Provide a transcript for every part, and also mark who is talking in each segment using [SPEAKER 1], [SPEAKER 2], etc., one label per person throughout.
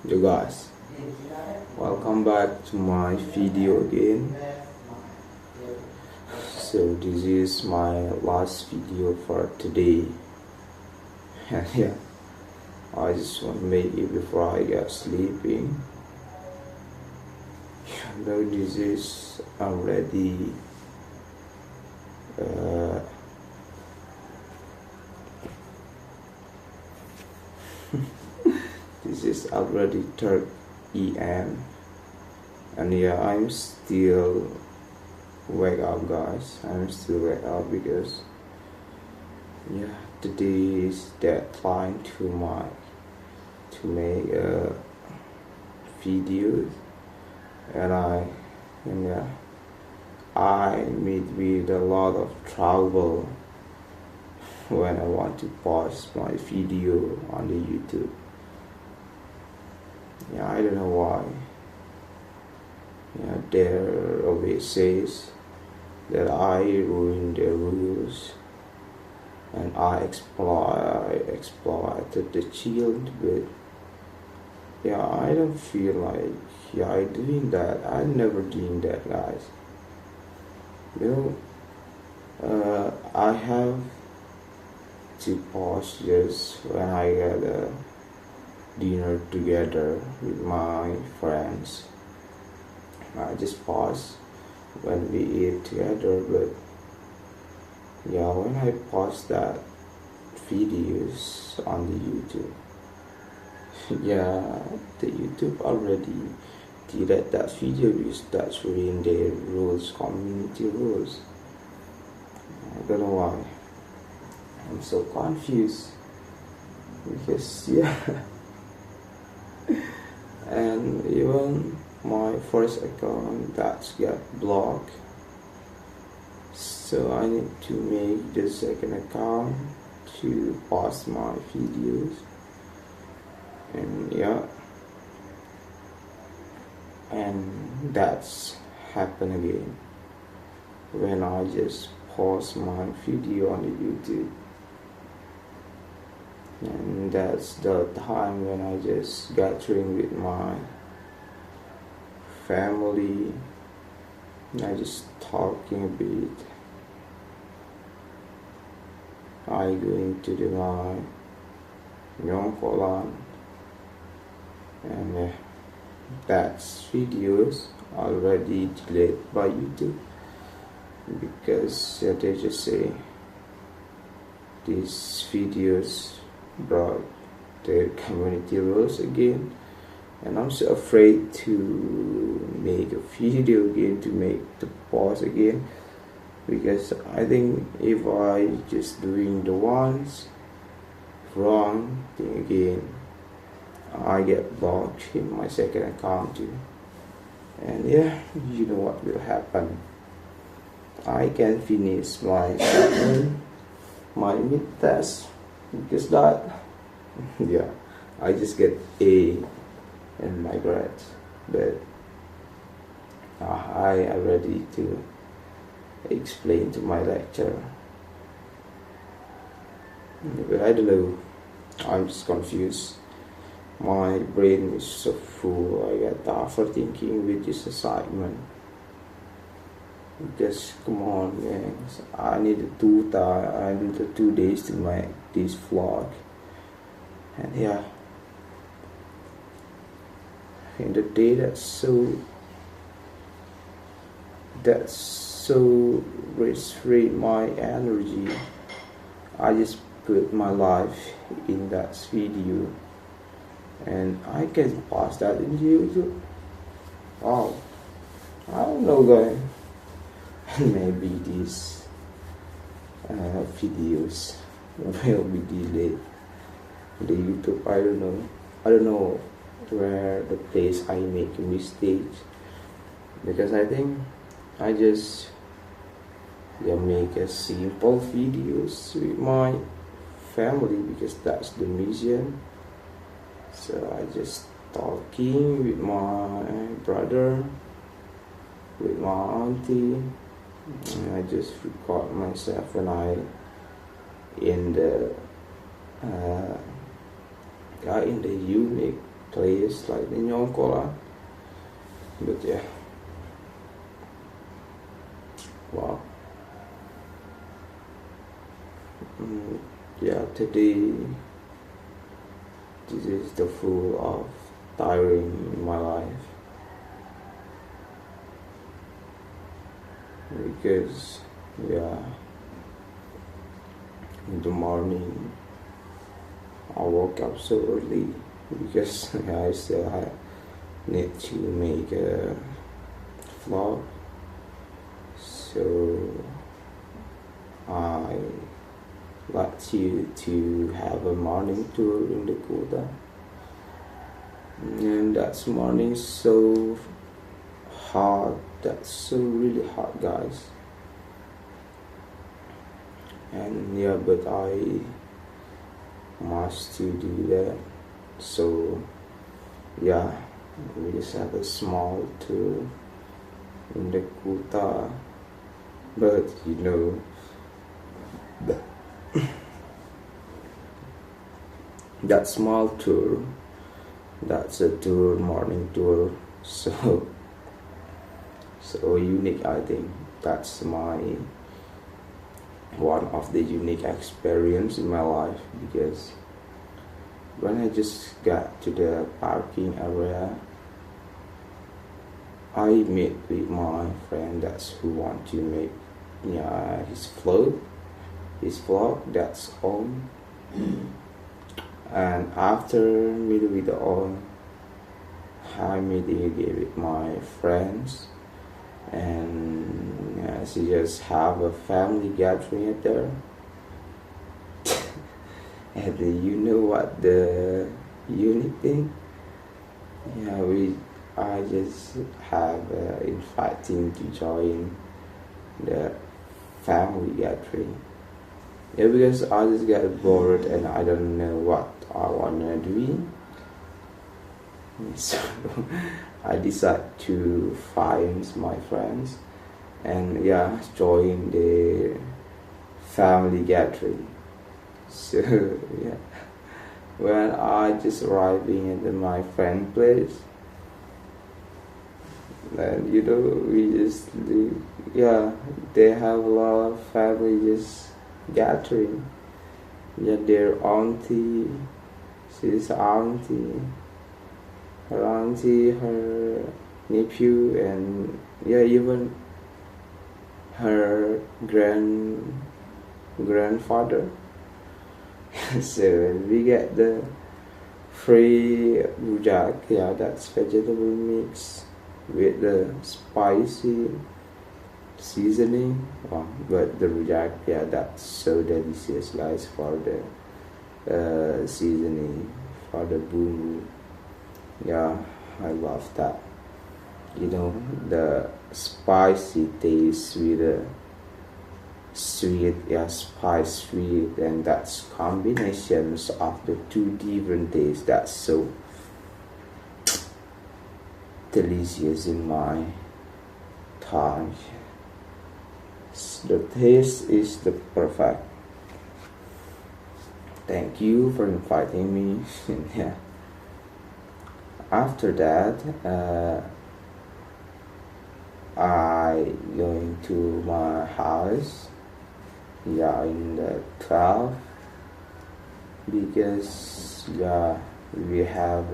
[SPEAKER 1] You guys, welcome back to my video again. So this is my last video for today. And yeah, I just want to make it before I get sleeping. You know, this is already this is already 3 EM, and yeah, I'm still wake up, guys. I'm still wake up because yeah, today is deadline to make a video, and I meet with a lot of trouble when I want to post my video on the YouTube. Yeah, I don't know why. Yeah, there always says that I ruin the rules and I exploited the child, but yeah, I don't feel like I doing that. I never doing that, guys. You know, I have to pause just when I get a dinner together with my friends. I just pause when we eat together, but yeah, when I post that videos on the YouTube, yeah, the YouTube already delete that video because that's ruin their rules, community rules. I don't know why. I'm so confused because yeah. And even my first account that's got blocked, so I need to make the second account to post my videos. And yeah, and that's happened again when I just post my video on the YouTube. And that's the time when I just gathering with my family. I just talking a bit. I going to the my Nyongkolan, and that's videos already deleted by YouTube because they just say these videos brought their community rules again, and I'm so afraid to make a video again, to make the pause again, because I think if I just doing the ones wrong thing again, I get blocked in my second account too. And yeah, you know what will happen. I can finish my mid test because that yeah, I just get A in my grades, but I am ready to explain to my lecturer, but I don't know, I'm just confused. My brain is so full. I get overthinking with this assignment because come on, man, I need 2 days to make this vlog. And yeah, in the day that's so restrain my energy, I just put my life in that video, and I can post that in YouTube. Wow, I don't know, guys. Maybe these videos will be delayed. The YouTube, I don't know where the place I make a mistake, because I think I just make a simple videos with my family because that's the mission. So I just talking with my brother, with my auntie, and I just record myself when I in the unique place like in Yongkola. But yeah, wow. Yeah, today this is the full of tiring in my life because yeah, in the morning I woke up so early because I still need to make a vlog, so I like you to have a morning tour in the Kuta, and that's morning so hot, that's so really hot, guys. And yeah, but I must to do that, so yeah, we just have a small tour in the Kuta, but you know that small tour, that's a tour, morning tour, so unique. I think that's my one of the unique experience in my life, because when I just got to the parking area, I met with my friend that's who want to make his vlog that's on. And after meeting with all, I meeting again with my friends, and she just have a family gathering at there. And you know what the unique thing? Yeah, I just have inviting to join the family gathering. Yeah, because I just get bored and I don't know what I wanna do. So I decide to find my friends and yeah, join the family gathering. So yeah, when I just arriving at my friend place, and you know we just yeah, they have a lot of family just gathering. Yeah, their auntie, she's auntie, her nephew, and yeah, even her grandfather. So we get the free rujak, yeah, that's vegetable mix with the spicy seasoning. But the rujak, yeah, that's so delicious, guys, for the seasoning, for the bumbu. Yeah, I love that. You know, the spicy taste with the sweet, yeah, spice sweet, and that's combinations of the two different tastes that's so delicious in my tongue. The taste is the perfect. Thank you for inviting me. Yeah. After that, I going to my house. Yeah, in the 12, because yeah, we have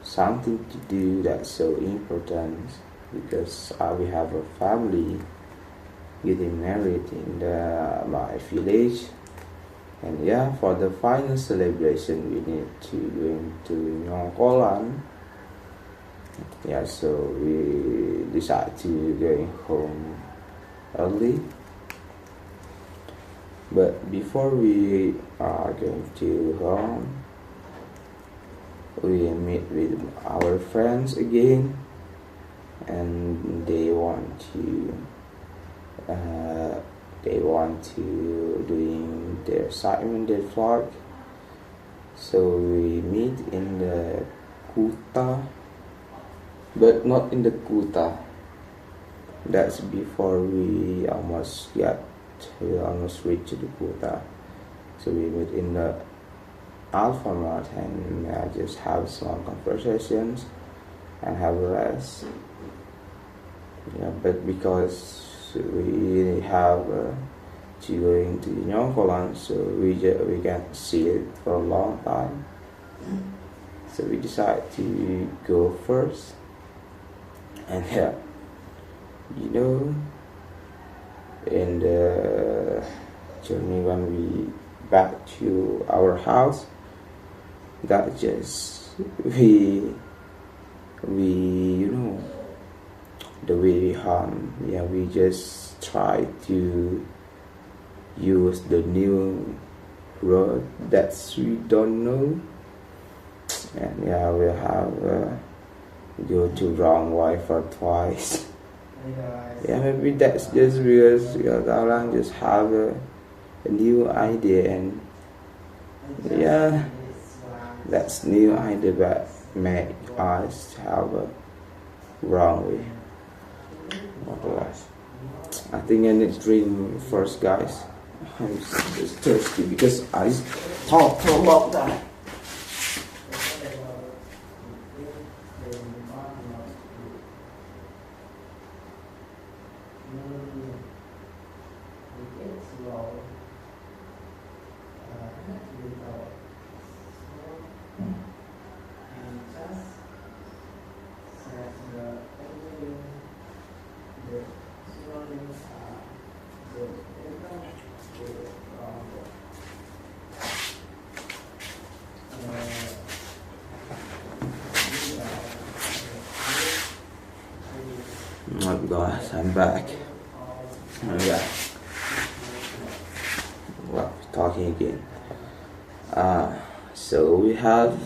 [SPEAKER 1] something to do that's so important, because we have a family getting married in my village. And yeah, for the final celebration we need to go into Nyongkolan. Yeah, so we decide to going home early. But before we are going to home, we meet with our friends again, and they want to doing their assignment, their vlog. So we meet in the Kuta, but not in the Kuta. That's before we almost reach the Kuta. So we meet in the Alphamart and just have small conversations and have a rest. Yeah, but because we have to going to Nongkolan, so we can't see it for a long time. So we decide to go first, and yeah, you know, in the journey when we back to our house, that just we you know the way we yeah, we just try to use the new road that we don't know, and yeah, we have go to wrong way for twice. Yeah, maybe that's just because orang just have a new idea, and yeah, that's new idea that make us have a wrong way. What else? I think I need to drink first, guys. I'm just thirsty because I talk for a long time. Oh gosh, I'm back. Oh yeah. Well, talking again. So we have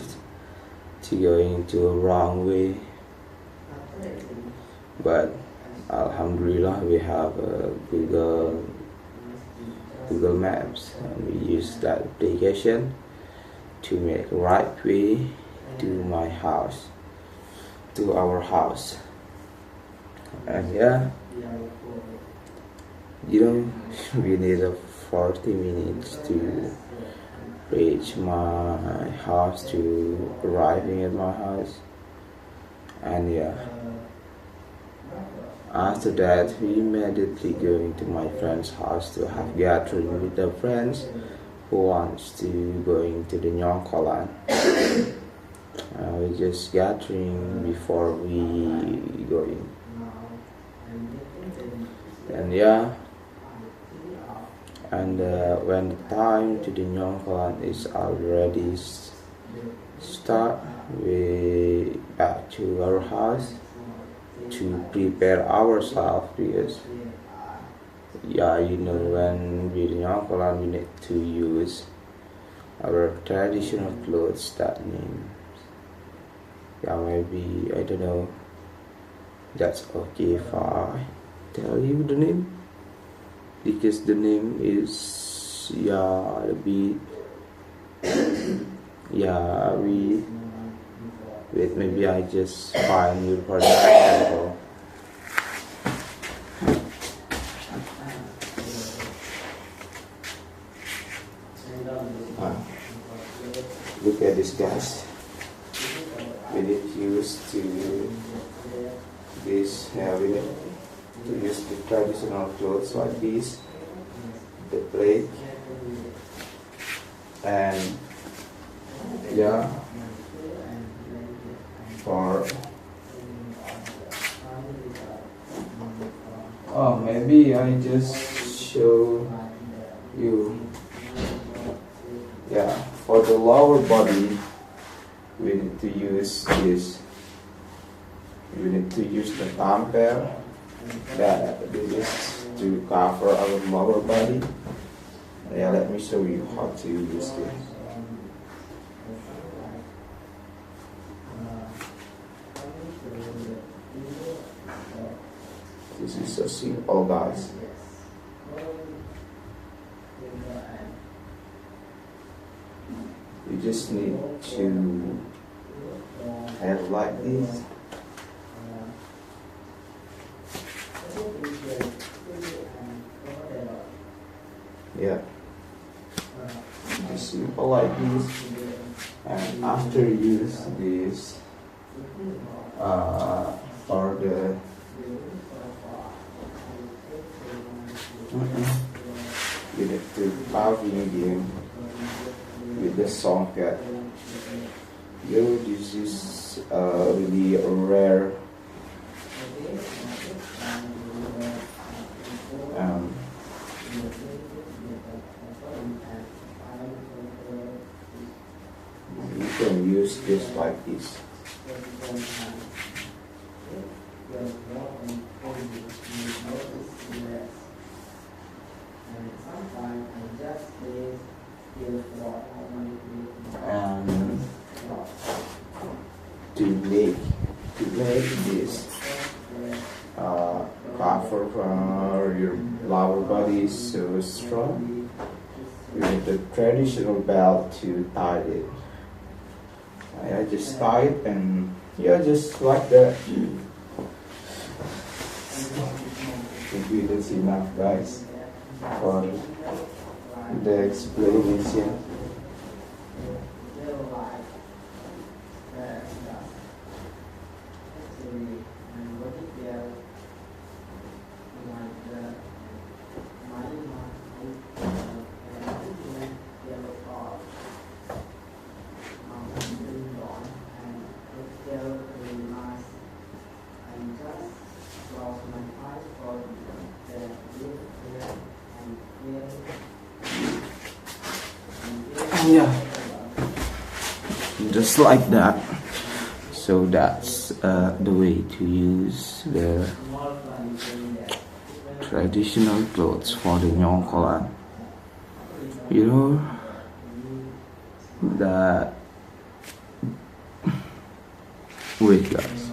[SPEAKER 1] to go into a wrong way, but Alhamdulillah we have Google Maps, and we use that application to make right way to my house, to our house. And yeah, we need 40 minutes to reach my house, to arriving at my house. And yeah, after that we immediately going to my friend's house to have gathering with the friends who wants to going to the Nyongkolan. We just gathering before we going. And yeah, and when the time to the Nyongkolan is already start, we back to our house to prepare ourselves, because yeah, when we Nyongkolan we need to use our traditional clothes. That means yeah, maybe I don't know. That's okay if I tell you the name, because the name is a bit we wait, maybe I just find you for that. Look at this, guys. We need used to this, we need to use the traditional clothes like this, the plate, and yeah, for maybe I just show you. Yeah, for the lower body we need to use this. We need to use the tamper, that this is to cover our lower body. Yeah, let me show you how to use this. This is so simple, guys. You just need to have like this. Yeah, just simple like this. after use this for the you need to carving again with the socket. This is really rare. Um, you can use this like this. And to make this cover for your lower body is so strong, you need the traditional belt to tie it. I just tie it and just like that. Maybe that's enough, guys, for the explanation. Yeah, just like that. So that's the way to use the traditional clothes for the Nyongkolan. You know that. Wait, guys.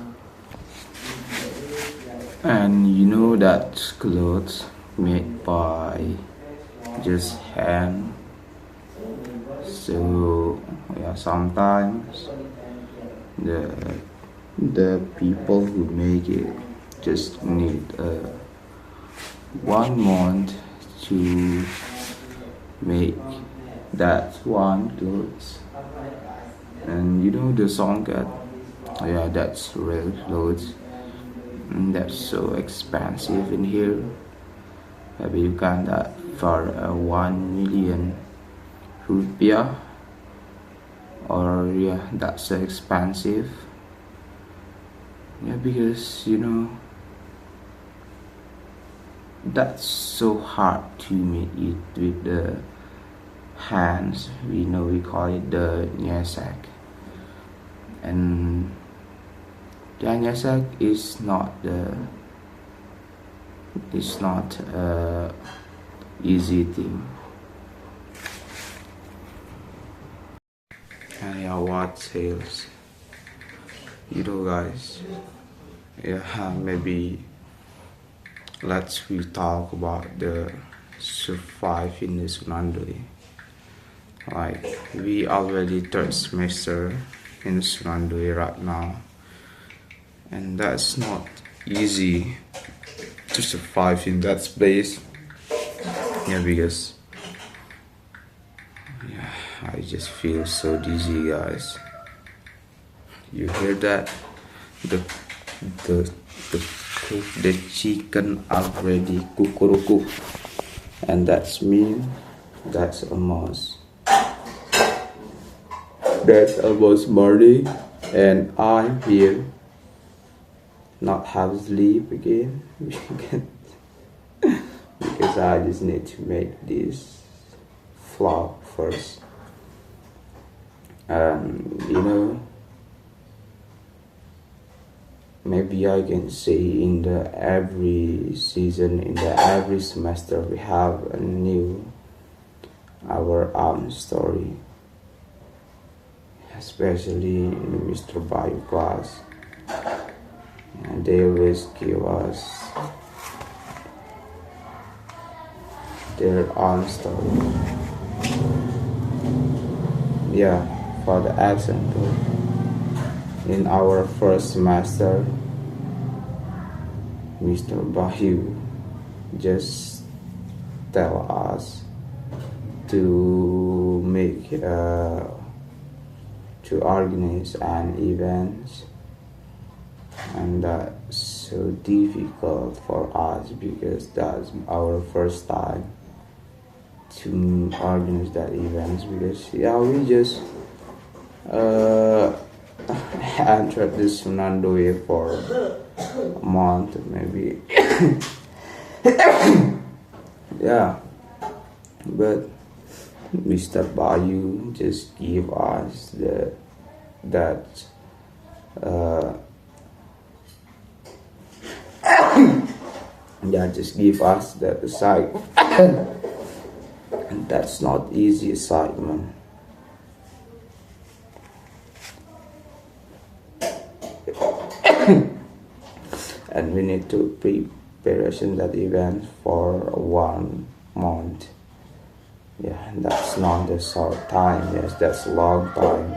[SPEAKER 1] And you know that clothes made by just hand. So yeah, sometimes the people who make it just need 1 month to make that one clothes. And you know the song that that's real clothes, and that's so expensive in here. Maybe you can that for 1 million rupiah, or that's so expensive. Because that's so hard to make it with the hands. We call it the nyesak, and nyesak is not a easy thing. And what sales? Guys. Maybe we talk about the survive in the Sunandoi. Like we already 3rd semester in Sunandoi right now, and that's not easy to survive in that place. Because I just feel so dizzy, guys. You hear that? The chicken already kukuruku, and that's almost morning, and I'm here not have sleep again because I just need to make this vlog first. Maybe I can say in the every season, in the every semester, we have a new our own story, especially in Mr. Bio class, and they always give us their own story. For the example, in our first semester, Mr. Bayu just tell us to to organize an event, and that's so difficult for us because that's our first time to organize that event. Because we just uh, entered this Fernando way for a month maybe. Yeah, but Mr. Bayu just give us that uh, just give us that site, and that's not easy assignment. And we need to preparation that event for 1 month. Yeah, that's not a short time. Yes, that's a long time.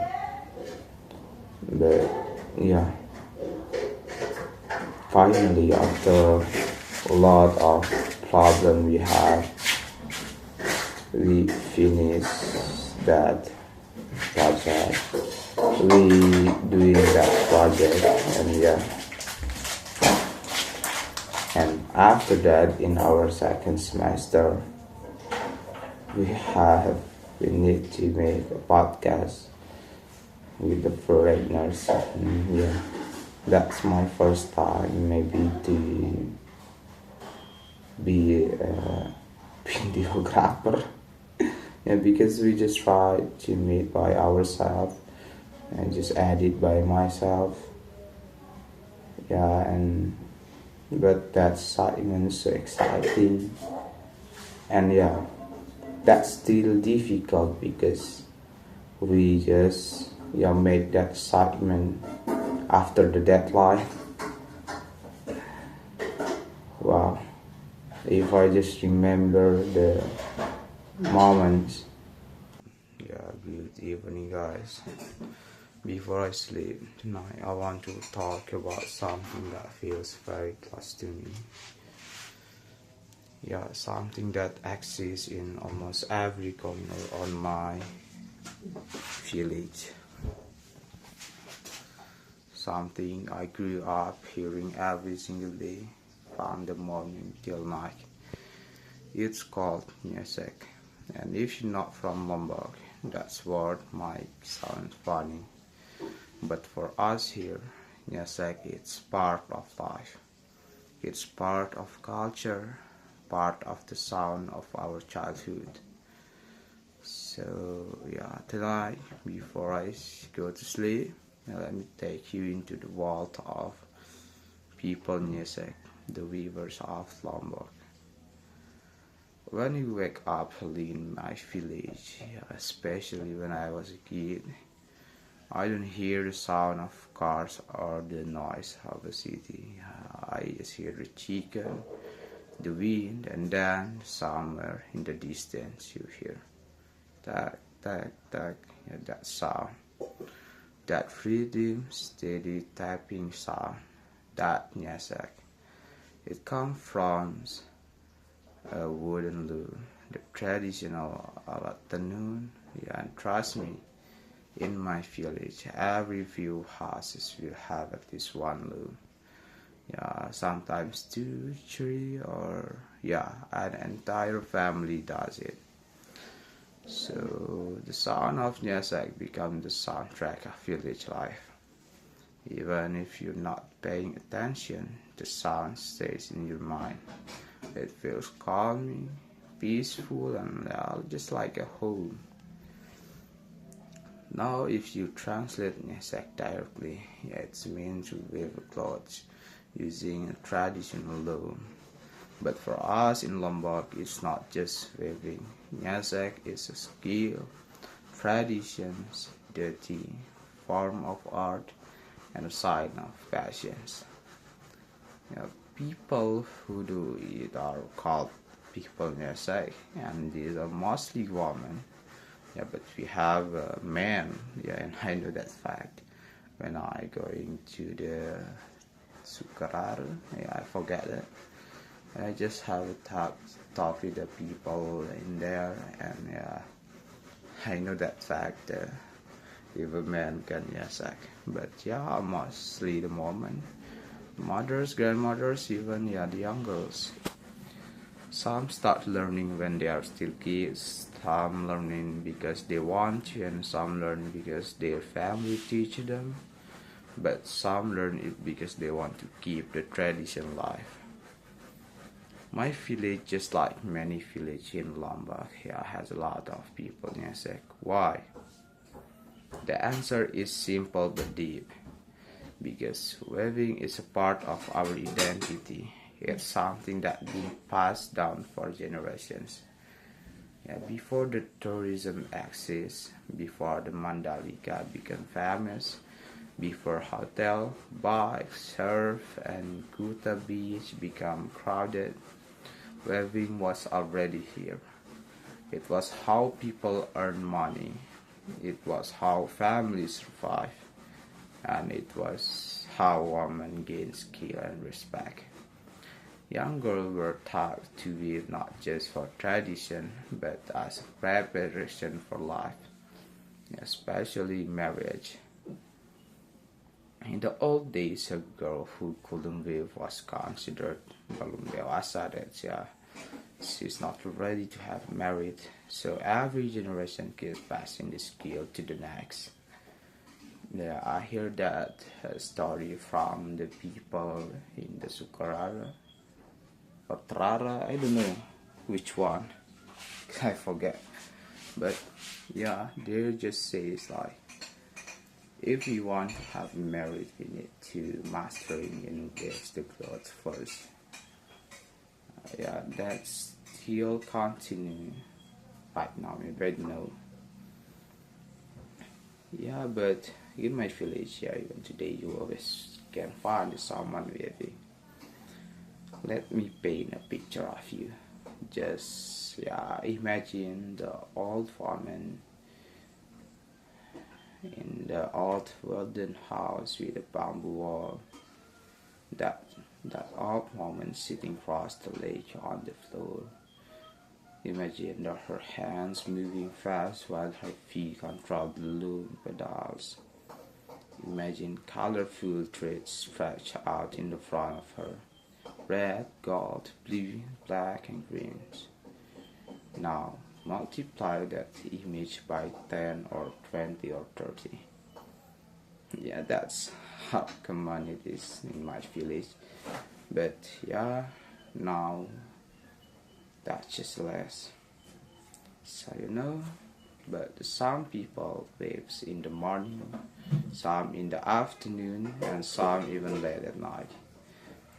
[SPEAKER 1] But yeah, finally, after a lot of problem we have, we finish that project. We doing that project, and yeah. And after that, in our second semester, we need to make a podcast with the foreigners. And yeah, that's my first time maybe to be a videographer. Yeah, because we just try to meet by ourselves and just edit by myself. Yeah, and but that excitement is so exciting, and yeah, that's still difficult because we just made that excitement after the deadline. Wow, if I just remember the moments. Yeah, good evening, guys. Before I sleep tonight, I want to talk about something that feels very close to me. Yeah, something that exists in almost every corner on my village. Something I grew up hearing every single day from the morning till night. It's called music. And if you're not from Lombok, that's word might sound funny. But for us here, music is part of life. It's part of culture, part of the sound of our childhood. So yeah, tonight before I go to sleep, let me take you into the world of people music, the weavers of Lombok. When you wake up early in my village, especially when I was a kid, I don't hear the sound of cars or the noise of a city. I just hear the chicken, the wind, and then somewhere in the distance you hear tak, tak, tak, that sound. That rhythm, steady tapping sound, that music. It comes from a wooden loom, the traditional alat tenun, and trust me, in my village, every few houses will have at least one loom. Yeah, sometimes two, three, or an entire family does it. So the sound of music becomes the soundtrack of village life. Even if you're not paying attention, the sound stays in your mind. It feels calming, peaceful, and just like a home. Now, if you translate music directly, it means to weave clothes using a traditional loom. But for us in Lombok, it's not just weaving. Music is a skill, traditions, dirty, form of art, and a sign of passions. People who do it are called people music, and these are mostly women. But we have men. And I know that fact. When I going to the Sukarar, I forget it. I just have a talk with the people in there, and I know that fact. if a man can, yes, act. But yeah, mostly the moment. Mothers, grandmothers, even yeah, the young girls. Some start learning when they are still kids. Some learning because they want to, and some learn because their family teach them. But some learn it because they want to keep the tradition alive. My village, just like many villages in Lombok, here has a lot of people in Essex. Why? The answer is simple but deep. Because weaving is a part of our identity. It's something that's been passed down for generations. Yeah, before the tourism exists, before the Mandalika became famous, before hotel, bike, surf, and Kuta beach became crowded, weaving was already here. It was how people earned money. It was how families survived. And it was how women gained skill and respect. Young girls were taught to weave not just for tradition, but as a preparation for life, especially marriage. In the old days, a girl who couldn't weave was considered belum dewasa, that yeah, she's not ready to have married. So every generation keeps passing the skill to the next. Yeah, I hear that story from the people in the Sukarara or Trara. I don't know which one. I forget. But yeah, they just say it's like if you want to have married, you need to mastering and get the clothes first. Yeah, that's still continuing right now. Maybe I don't know. Yeah, but in my village, yeah, even today, you always can find someone weaving. Let me paint a picture of you. Just yeah, imagine the old woman in the old wooden house with a bamboo wall. That that old woman sitting across the lake on the floor. Imagine her hands moving fast while her feet control the loom pedals. Imagine colorful threads stretched out in the front of her. Red, gold, blue, black, and greens. Now, multiply that image by 10 or 20 or 30. Yeah, that's how common it is in my village. But yeah, now that's just less. So but some people waves in the morning, some in the afternoon, and some even late at night.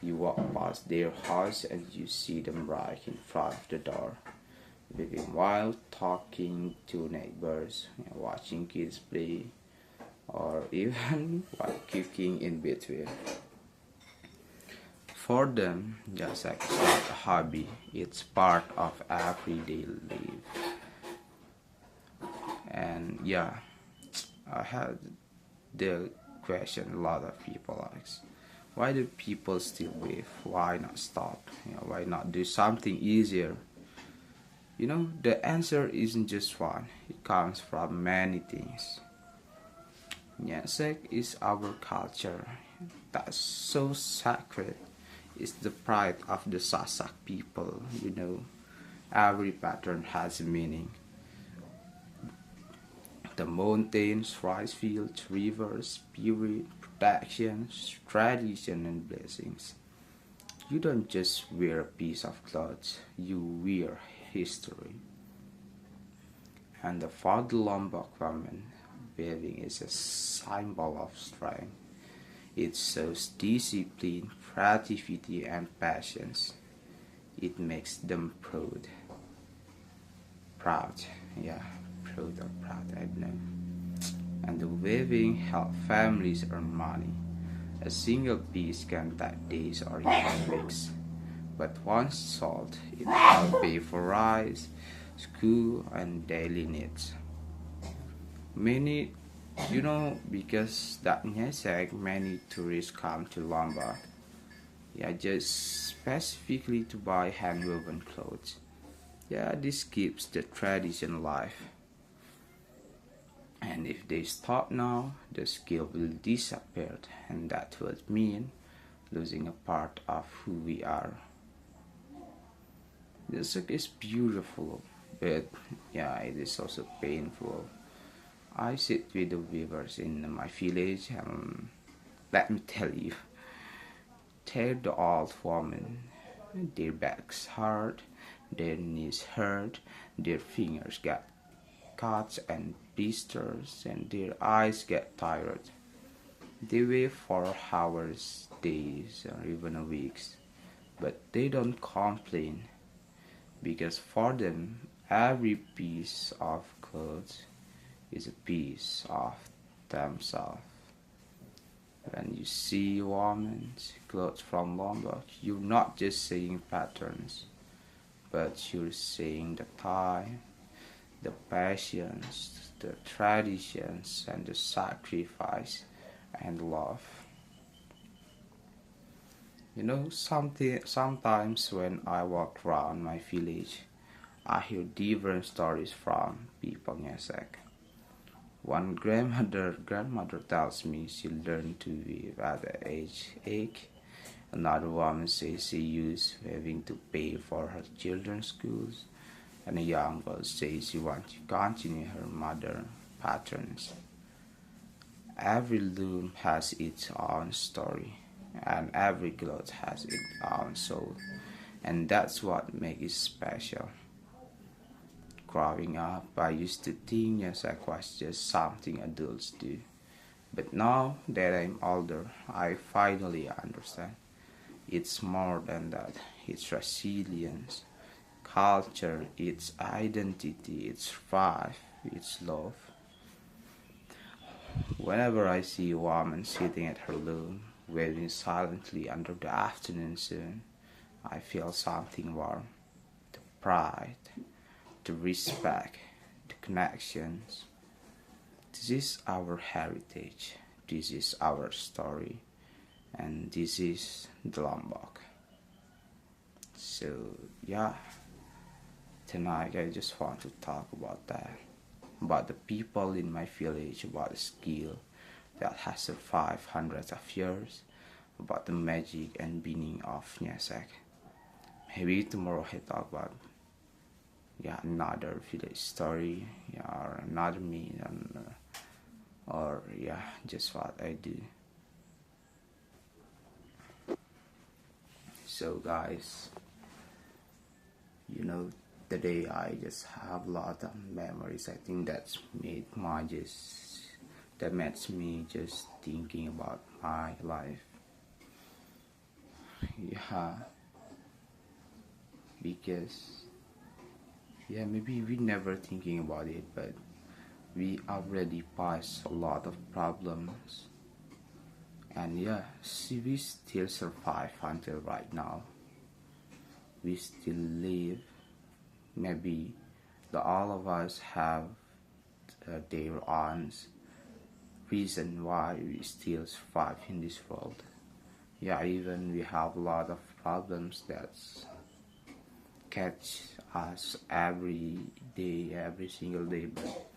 [SPEAKER 1] You walk past their house and you see them right in front of the door, living while talking to neighbors, watching kids play, or even while cooking in between. For them, just like it's not a hobby, it's part of everyday life. And yeah, I had the question a lot of people ask. Why do people still wave? Why not stop? Why not do something easier? The answer isn't just one. It comes from many things. Nyasek is our culture. That's so sacred. It's the pride of the Sasak people. Every pattern has a meaning. The mountains, rice fields, rivers, spirit, protection, tradition, and blessings. You don't just wear a piece of cloth, you wear history. And for the Lombok woman, weaving is a symbol of strength. It shows discipline, creativity, and passions. It makes them proud. Proud, yeah, proud or proud, I don't know. And the weaving help families earn money. A single piece can take days or even weeks. But once sold, it helps pay for rice, school, and daily needs. Many, because that Nyesek, many tourists come to Lombok. Yeah, just specifically to buy hand-woven clothes. Yeah, this keeps the tradition alive. And if they stop now, the skill will disappear, and that would mean losing a part of who we are. Music is beautiful, but yeah, it is also painful. I sit with the weavers in my village, and let me tell you, they're the old women. Their backs hurt, their knees hurt, their fingers get cuts and blisters, and their eyes get tired. They wait for hours, days, or even weeks, but they don't complain because for them, every piece of clothes is a piece of themselves. When you see women's clothes from Lombok, you're not just seeing patterns, but you're seeing the time, the passions, the traditions, and the sacrifice and love. You know, sometimes when I walk around my village, I hear different stories from people Nyasek. One grandmother tells me she learned to weave at the age 8. Another woman says she used weaving to pay for her children's schools, and a young girl says she wants to continue her mother patterns. Every loom has its own story, and every cloth has its own soul, and that's what makes it special. Growing up, I used to think music was just something adults do, but now that I'm older, I finally understand. It's more than that. It's resilience, culture, its identity, its thrive, its love. Whenever I see a woman sitting at her loom, waiting silently under the afternoon sun, I feel something warm. The pride, the respect, the connections. This is our heritage. This is our story. And this is the Lombok. So, yeah, tonight I just want to talk about that. About the people in my village, about the skill that has survived hundreds of years, about the magic and meaning of Nyasek. Maybe tomorrow I talk about another village story, or another me, or just what I do. So guys, you know, today I just have a lot of memories. I think that makes me just thinking about my life. Yeah, because maybe we never thinking about it, but we already passed a lot of problems, and see, we still survive until right now. We still live. Maybe all of us have their own reason why we still survive in this world. Even we have a lot of problems that catch us every day, every single day, but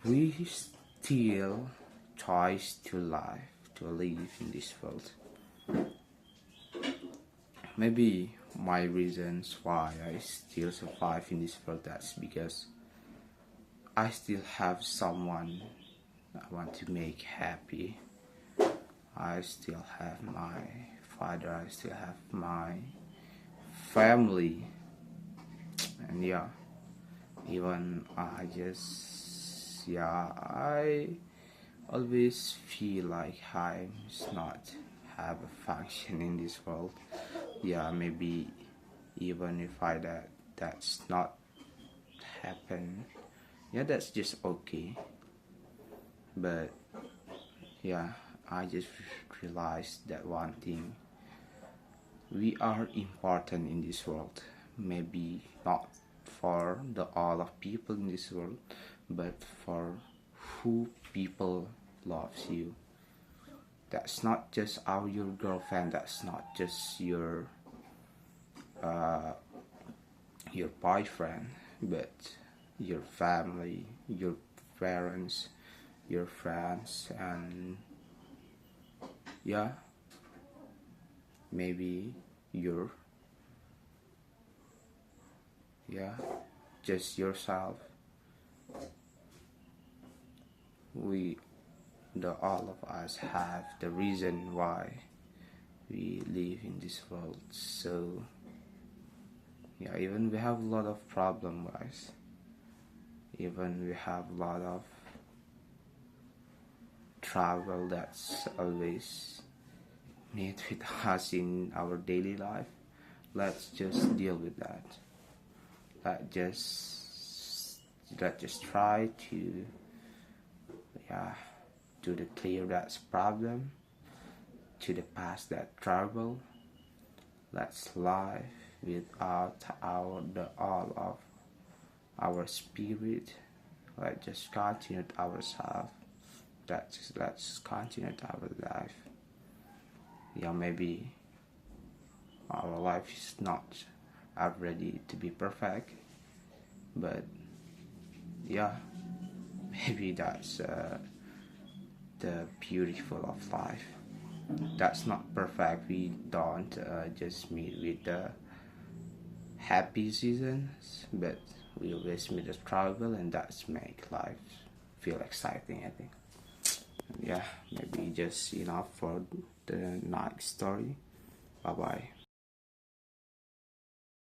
[SPEAKER 1] we still tries to live in this world. Maybe my reasons why I still survive in this world, that's because I still have someone I want to make happy. I still have my father, I still have my family, and even I always feel like I'm not have a function in this world. Maybe even if that's not happen, that's just okay. But I just realized that one thing: we are important in this world. Maybe not for the all of people in this world, but for who people loves you. That's not just your girlfriend. That's not just uh, your boyfriend, but your family, your parents, your friends, and yeah, maybe your, yeah, just yourself. We, the all of us, have the reason why we live in this world. So yeah, even we have a lot of problem, guys. Even we have a lot of trouble that's always meet with us in our daily life. Let's just deal with that. Let just let's just try to, yeah, to the clear that problem, to the past that trouble. Let's live without the all of our spirit. Let's just continue ourselves. Let's continue our life. Yeah, maybe our life is not ready to be perfect, but yeah, maybe that's the beautiful of life. That's not perfect. We don't just meet with the happy seasons, but we always meet the struggle, and that's make life feel exciting, I think. Yeah, maybe just enough for the next story. Bye bye.